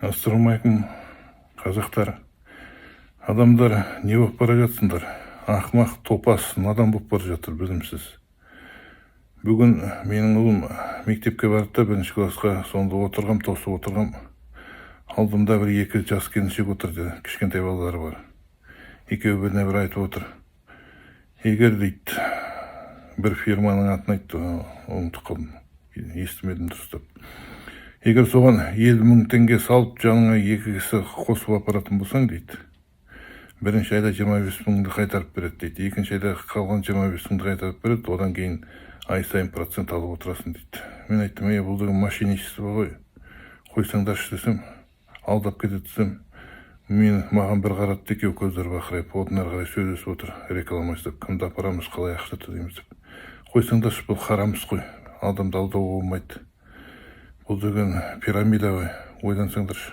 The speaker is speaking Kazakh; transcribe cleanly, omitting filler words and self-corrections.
Ассалаумағалейкум, қазақтар. Адамдар не болып бара жатсыңдар? Ақымақ, топас, надан болып бара жатыр, білімсіз. Бүгін менің ұлым мектепке барды да, бірінші классқа, сонда отырғам, тосып отырғам. Алдымда бір 2 жас келіншек отырды, кішкентай балалары бар. Екеуі біріне бір айтып отыр. Егер дейді, бір фирманың атын айтты, ұмытып қалдым, естімедім дұрыстап. Егер соған 50 000 теңге салып, жаныңа 2 кісі қосып апаратын болсаң дейді, бірінші айда 25 000-ды қайтарып береді дейді, екінші айда қалған 25 000-ды қайтарып береді, одан кейін ай сайын процент алып отырасың дейді. Мен айттым, бұл деген мошенничество ғой, қойсаңдаршы десем, алдап кетеді десем, маған бір қарады, екеуі көздері бақырайып, одан ары қарай сөйлесіп отыр, реклама жасап, кімді апарамыз, қалай ақша төлейміз деп. Қойсаңдаршы, бұл харамыз ғой, адамды алдауға болмайды. Бұл деген пирамида ғой, ойлансаңдаршы.